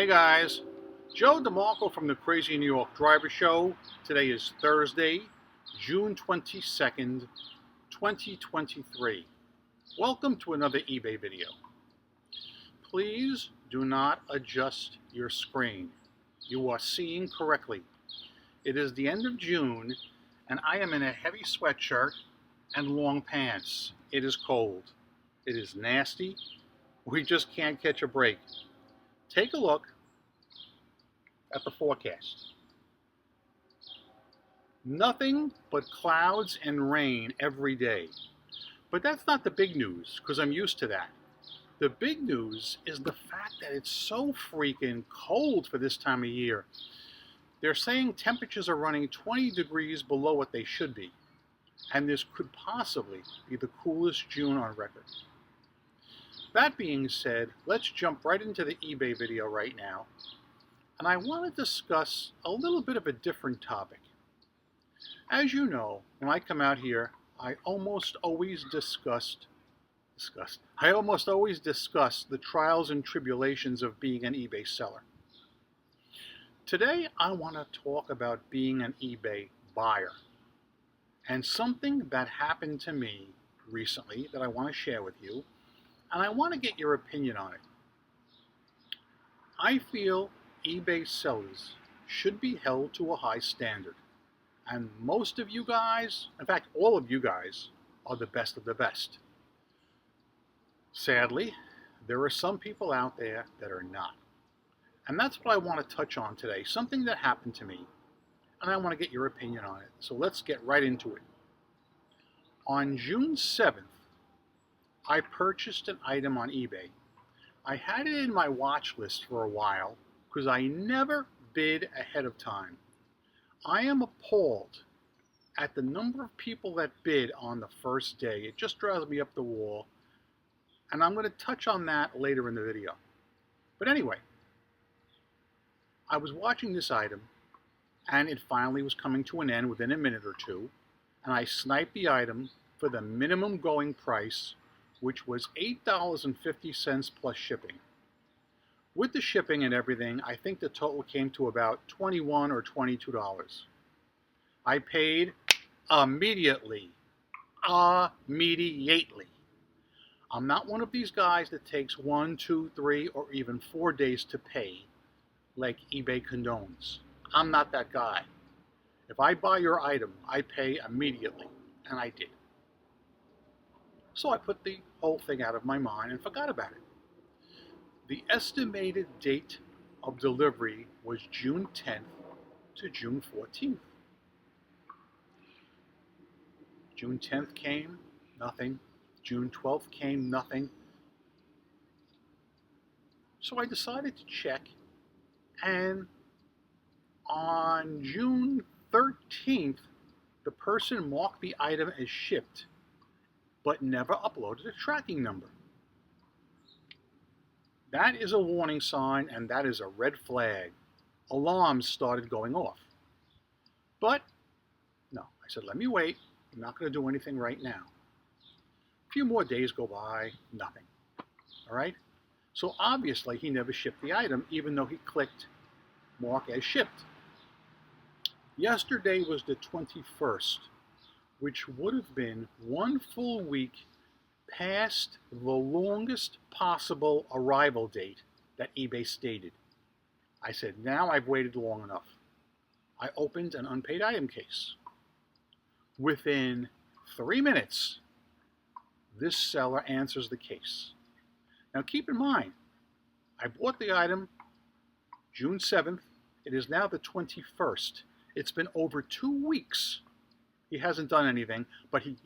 Hey guys, Joe DeMarco from the Crazy New York Driver Show. Today is Thursday, June 22nd, 2023. Welcome to another eBay video. Please do not adjust your screen. You are seeing correctly. It is the end of June and I am in a heavy sweatshirt and long pants. It is cold. It is nasty. We just can't catch a break. Take a look at the forecast. Nothing but clouds and rain every day. But that's not the big news, because I'm used to that. The big news is the fact that it's so freaking cold for this time of year. They're saying temperatures are running 20 degrees below what they should be. And this could possibly be the coolest June on record. That being said, let's jump right into the eBay video right now. And I want to discuss a little bit of a different topic. As you know, when I come out here, I almost always discuss the trials and tribulations of being an eBay seller. Today, I want to talk about being an eBay buyer. And something that happened to me recently that I want to share with you. And I want to get your opinion on it. I feel eBay sellers should be held to a high standard. And most of you guys, in fact, all of you guys, are the best of the best. Sadly, there are some people out there that are not. And that's what I want to touch on today, something that happened to me. And I want to get your opinion on it. So let's get right into it. On June 7th, I purchased an item on eBay. I had it in my watch list for a while because I never bid ahead of time. I am appalled at the number of people that bid on the first day. It just drives me up the wall. And I'm going to touch on that later in the video. But anyway, I was watching this item and it finally was coming to an end within a minute or two. And I sniped the item for the minimum going price, which was $8.50 plus shipping. With the shipping and everything, I think the total came to about $21 or $22. I paid immediately. I'm not one of these guys that takes 1, 2, 3, or even 4 days to pay like eBay condones. I'm not that guy. If I buy your item, I pay immediately, and I did. So I put the whole thing out of my mind and forgot about it. The estimated date of delivery was June 10th to June 14th. June 10th came, nothing. June 12th came, nothing. So I decided to check, and on June 13th, the person marked the item as shipped, but never uploaded a tracking number. That is a warning sign, and that is a red flag. Alarms started going off. But, no, I said, let me wait. I'm not going to do anything right now. A few more days go by, nothing. All right? So obviously, he never shipped the item, even though he clicked mark as shipped. Yesterday was the 21st. Which would have been 1 full week past the longest possible arrival date that eBay stated. I said, now I've waited long enough. I opened an unpaid item case. Within 3 minutes, this seller answers the case. Now keep in mind, I bought the item June 7th. It is now the 21st. It's been over 2 weeks. He hasn't done anything, but he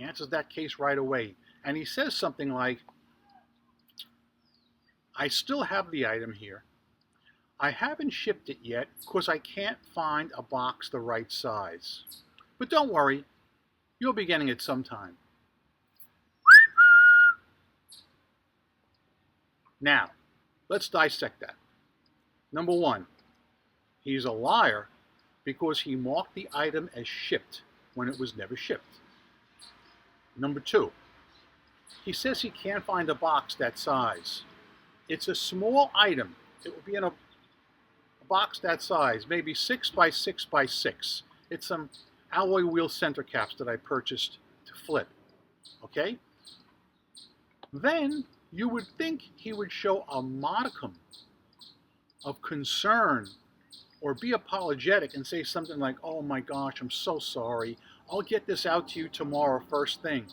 answers that case right away. And he says something like, I still have the item here. I haven't shipped it yet because I can't find a box the right size. But don't worry, you'll be getting it sometime. Now, let's dissect that. Number one, he's a liar because he marked the item as shipped when it was never shipped. Number two, he says he can't find a box that size. It's a small item. It will be in a box that size, maybe 6 by 6 by 6. It's some alloy wheel center caps that I purchased to flip. Okay? Then you would think he would show a modicum of concern or be apologetic and say something like, "Oh my gosh, I'm so sorry. I'll get this out to you tomorrow first thing."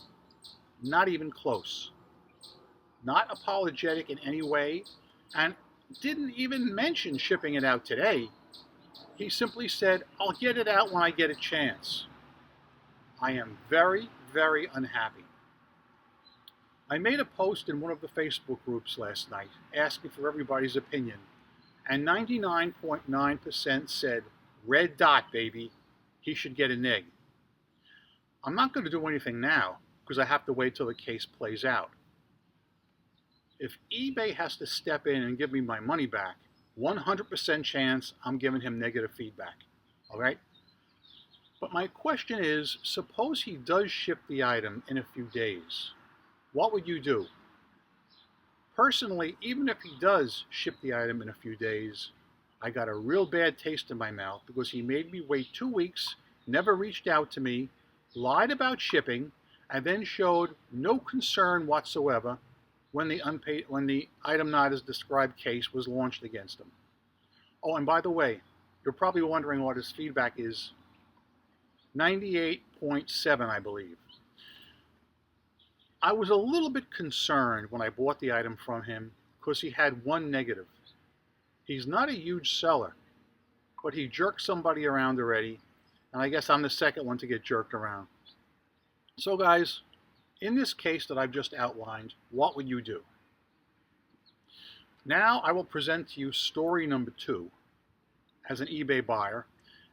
Not even close. Not apologetic in any way, and didn't even mention shipping it out today. He simply said, "I'll get it out when I get a chance." I am very, very unhappy. I made a post in one of the Facebook groups last night asking for everybody's opinion, and 99.9% said, "Red dot, baby. He should get an egg." I'm not going to do anything now because I have to wait till the case plays out. If eBay has to step in and give me my money back, 100% chance I'm giving him negative feedback. All right? But my question is, suppose he does ship the item in a few days. What would you do? Personally, even if he does ship the item in a few days, I got a real bad taste in my mouth because he made me wait 2 weeks, never reached out to me, lied about shipping, and then showed no concern whatsoever when the item not as described case was launched against him. Oh, and by the way, you're probably wondering what his feedback is. 98.7, I believe. I was a little bit concerned when I bought the item from him because he had one negative. He's not a huge seller, but he jerked somebody around already, and I guess I'm the second one to get jerked around. So guys, in this case that I've just outlined, what would you do? Now I will present to you story number 2 as an eBay buyer,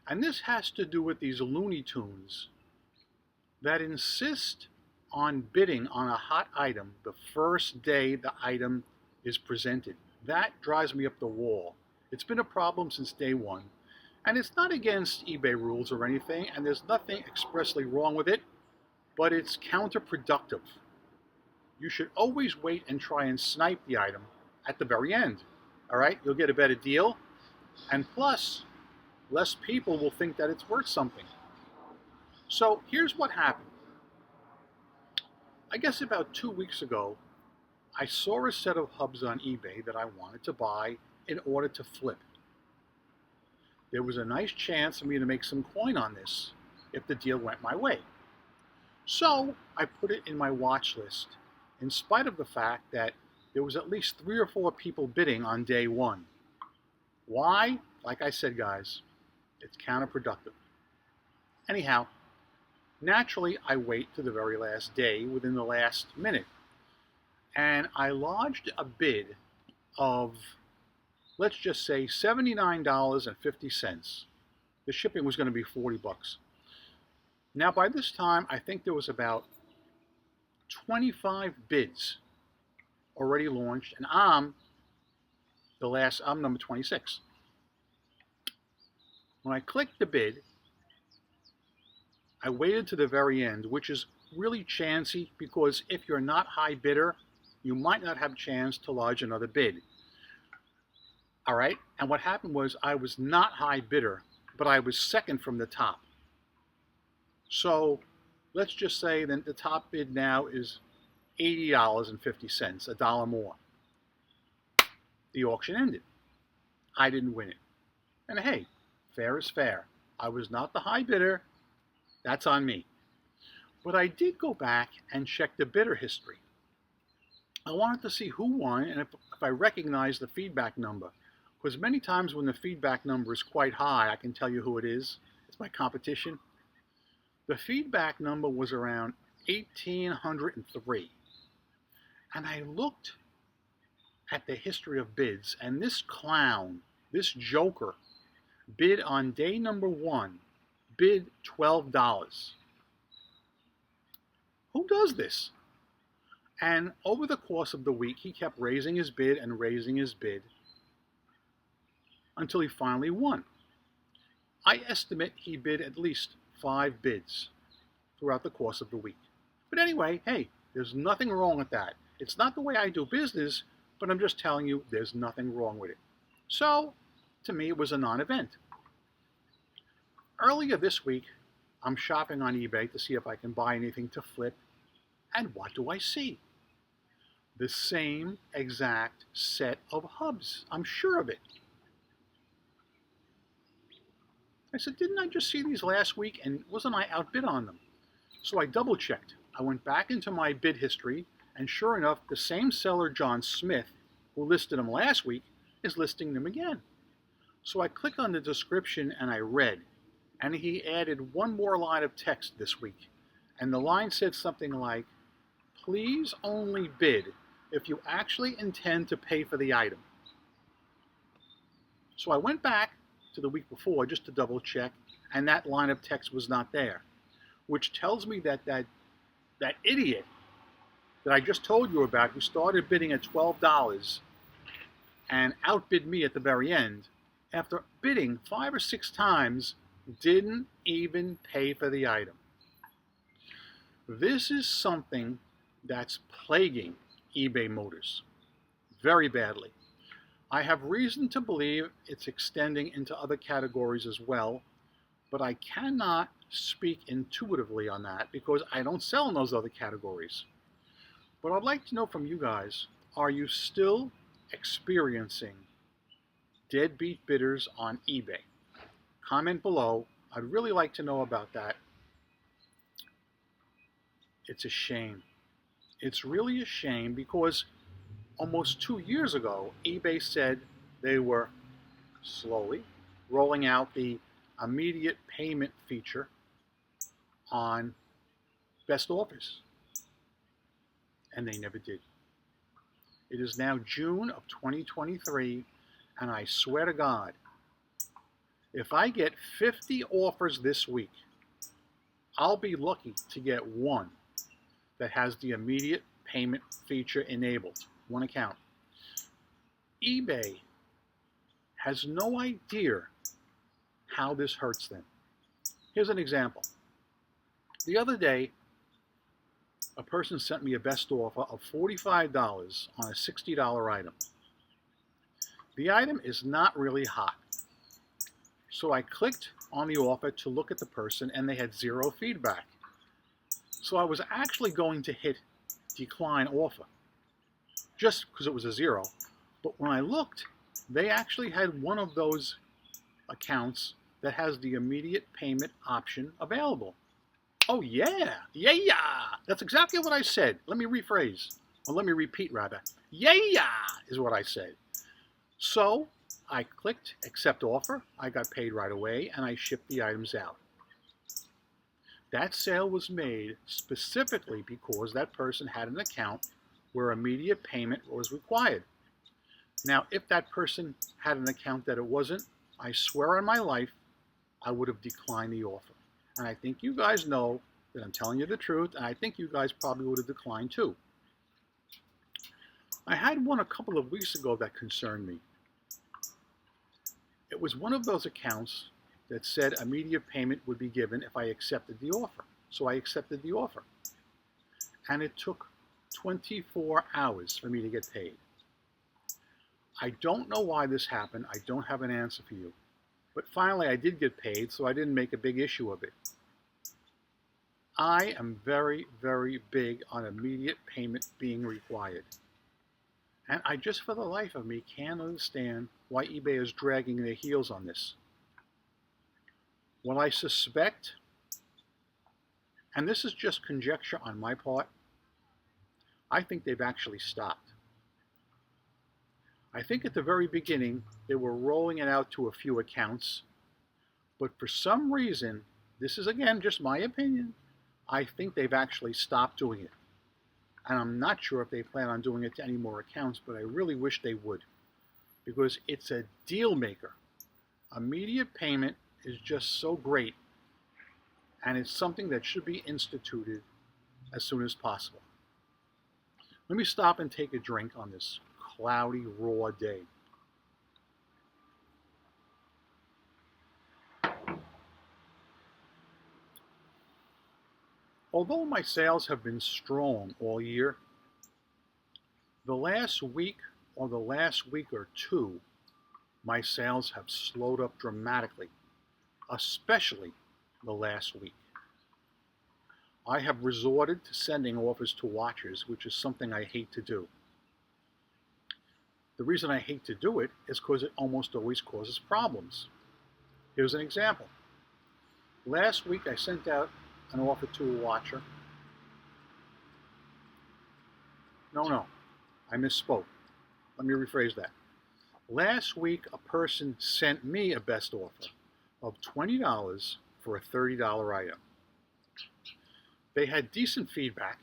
and this has to do with these Looney Tunes that insist on bidding on a hot item the first day the item is presented. That drives me up the wall. It's been a problem since day one, and it's not against eBay rules or anything, and there's nothing expressly wrong with it, but it's counterproductive. You should always wait and try and snipe the item at the very end. All right, you'll get a better deal, and plus, less people will think that it's worth something. So here's what happened. I guess about 2 weeks ago, I saw a set of hubs on eBay that I wanted to buy in order to flip. There was a nice chance for me to make some coin on this if the deal went my way. So I put it in my watch list, in spite of the fact that there was at least 3 or 4 people bidding on day one. Why? Like I said, guys, it's counterproductive. Anyhow, naturally, I wait to the very last day within the last minute. And I lodged a bid of, let's just say, $79.50. The shipping was going to be $40. Now, by this time, I think there was about 25 bids already launched, and I'm number 26. When I clicked the bid, I waited to the very end, which is really chancy because if you're not high bidder, you might not have a chance to lodge another bid. All right, and what happened was I was not high bidder, but I was second from the top. So let's just say that the top bid now is $80.50, $1 more. The auction ended. I didn't win it. And hey, fair is fair. I was not the high bidder. That's on me. But I did go back and check the bidder history. I wanted to see who won and if I recognized the feedback number. Because many times when the feedback number is quite high, I can tell you who it is. It's my competition. The feedback number was around 1,803. And I looked at the history of bids, and this clown, this joker, bid on day number 1, bid $12. Who does this? And over the course of the week, he kept raising his bid and raising his bid until he finally won. I estimate he bid at least 5 bids throughout the course of the week. But anyway, hey, there's nothing wrong with that. It's not the way I do business, but I'm just telling you there's nothing wrong with it. So To me, it was a non-event. Earlier this week, I'm shopping on eBay to see if I can buy anything to flip, and what do I see? The same exact set of hubs. I'm sure of it. I said, didn't I just see these last week, and wasn't I outbid on them? So I double checked. I went back into my bid history, and sure enough, the same seller, John Smith, who listed them last week, is listing them again. So I clicked on the description and I read, and he added one more line of text this week. And the line said something like, please only bid if you actually intend to pay for the item. So I went back to the week before just to double check, and that line of text was not there, which tells me that that idiot that I just told you about, who started bidding at $12 and outbid me at the very end, after bidding 5 or 6 times, didn't even pay for the item. This is something that's plaguing eBay Motors very badly. I have reason to believe it's extending into other categories as well, but I cannot speak intuitively on that because I don't sell in those other categories. But I'd like to know from you guys, are you still experiencing deadbeat bidders on eBay? Comment below. I'd really like to know about that. It's a shame. It's really a shame because almost 2 years ago, eBay said they were slowly rolling out the immediate payment feature on best offers, and they never did. It is now June of 2023, and I swear to God, if I get 50 offers this week, I'll be lucky to get one that has the immediate payment feature enabled, one account. eBay has no idea how this hurts them. Here's an example. The other day, a person sent me a best offer of $45 on a $60 item. The item is not really hot. So I clicked on the offer to look at the person, and they had 0 feedback. So I was actually going to hit decline offer just because it was a 0. But when I looked, they actually had one of those accounts that has the immediate payment option available. Oh yeah, yeah, that's exactly what I said. Let me rephrase, or let me repeat rather. Yeah, is what I said. So I clicked accept offer, I got paid right away, and I shipped the items out. That sale was made specifically because that person had an account where immediate payment was required. Now, if that person had an account that it wasn't, I swear on my life, I would have declined the offer. And I think you guys know that I'm telling you the truth, and I think you guys probably would have declined too. I had one a couple of weeks ago that concerned me. It was one of those accounts that said immediate payment would be given if I accepted the offer. So I accepted the offer. And it took 24 hours for me to get paid. I don't know why this happened. I don't have an answer for you. But finally I did get paid, so I didn't make a big issue of it. I am very, very big on immediate payment being required. And I just for the life of me can't understand why eBay is dragging their heels on this. What I suspect, and this is just conjecture on my part, I think they've actually stopped. I think at the very beginning they were rolling it out to a few accounts, but for some reason, this is again just my opinion, I think they've actually stopped doing it. And I'm not sure if they plan on doing it to any more accounts, but I really wish they would, because it's a deal maker. Immediate payment is just so great, and it's something that should be instituted as soon as possible. Let me stop and take a drink on this cloudy, raw day. Although my sales have been strong all year, the last week or the last week or two my sales have slowed up dramatically, especially the last week. I have resorted to sending offers to watchers, which is something I hate to do. The reason I hate to do it is because it almost always causes problems. Here's an example. Last week I sent out an offer to a watcher. No, I misspoke. Let me rephrase that. Last week a person sent me a best offer of $20 for a $30 item. They had decent feedback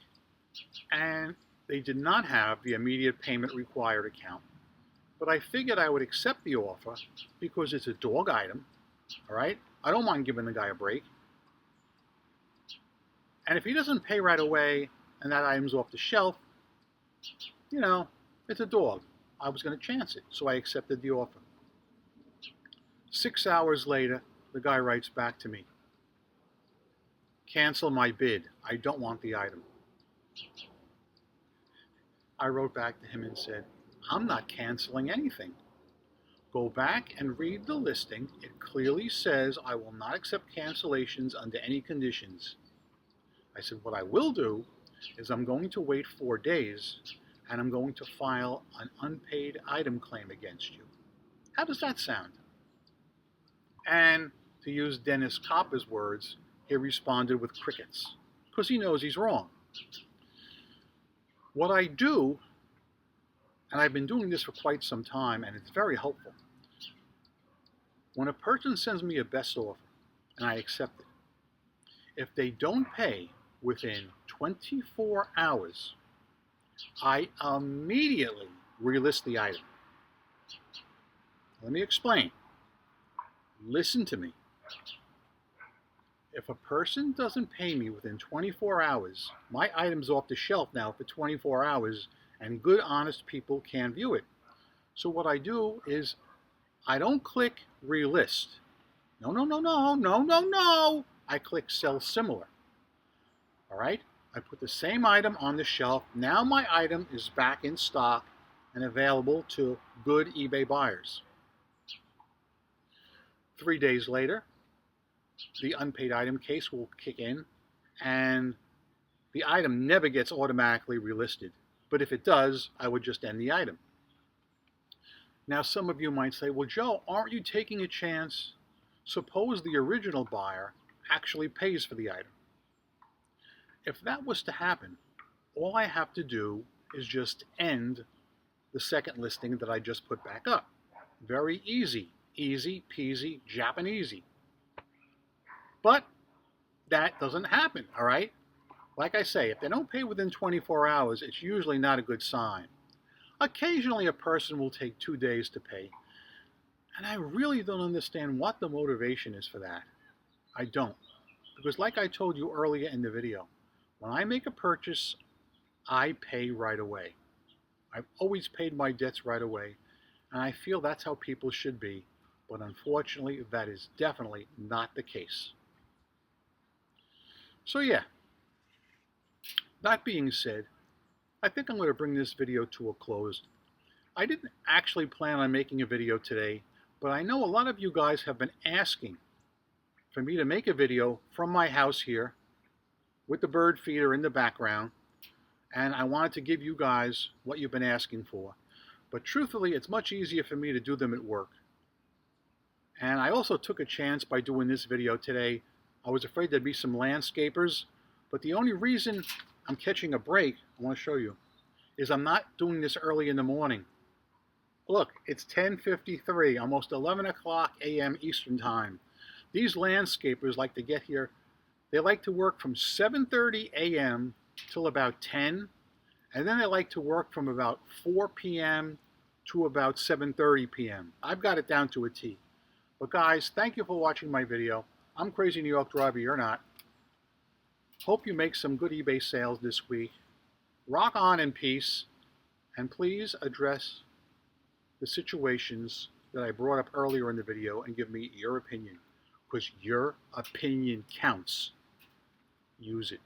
and they did not have the immediate payment required account. But I figured I would accept the offer because it's a dog item, all right? I don't mind giving the guy a break. And if he doesn't pay right away and that item's off the shelf, you know, it's a dog. I was going to chance it, so I accepted the offer. 6 hours later, the guy writes back to me, "Cancel my bid. I don't want the item." I wrote back to him and said, "I'm not canceling anything. Go back and read the listing. It clearly says I will not accept cancellations under any conditions." I said, "What I will do is I'm going to wait 4 days and I'm going to file an unpaid item claim against you. How does that sound?" And to use Dennis Copper's words, he responded with crickets, because he knows he's wrong. What I do, and I've been doing this for quite some time, and it's very helpful. When a person sends me a best offer, and I accept it, if they don't pay within 24 hours, I immediately relist the item. Let me explain. Listen to me. If a person doesn't pay me within 24 hours, my item's off the shelf now for 24 hours, and good, honest people can view it. So what I do is I don't click relist. No. I click sell similar. All right? I put the same item on the shelf. Now my item is back in stock and available to good eBay buyers. 3 days later, the unpaid item case will kick in, and the item never gets automatically relisted. But if it does, I would just end the item. Now, some of you might say, "Well, Joe, aren't you taking a chance? Suppose the original buyer actually pays for the item." If that was to happen, all I have to do is just end the second listing that I just put back up. Very easy. Easy peasy Japanesey. But that doesn't happen, all right? Like I say, if they don't pay within 24 hours, it's usually not a good sign. Occasionally a person will take 2 days to pay, and I really don't understand what the motivation is for that. I don't. Because like I told you earlier in the video, when I make a purchase, I pay right away. I've always paid my debts right away, and I feel that's how people should be, but unfortunately that is definitely not the case. So yeah, that being said, I think I'm going to bring this video to a close. I didn't actually plan on making a video today, but I know a lot of you guys have been asking for me to make a video from my house here with the bird feeder in the background, and I wanted to give you guys what you've been asking for. But truthfully, it's much easier for me to do them at work. And I also took a chance by doing this video today. I was afraid there'd be some landscapers, but the only reason I'm catching a break, I want to show you, is I'm not doing this early in the morning. Look, it's 10:53, almost 11 o'clock a.m. Eastern Time. These landscapers like to get here, they like to work from 7:30 a.m. till about 10, and then they like to work from about 4 p.m. to about 7:30 p.m. I've got it down to a T. But guys, thank you for watching my video. I'm Crazy New York Driver, you're not. Hope you make some good eBay sales this week. Rock on in peace, and please address the situations that I brought up earlier in the video and give me your opinion, because your opinion counts. Use it.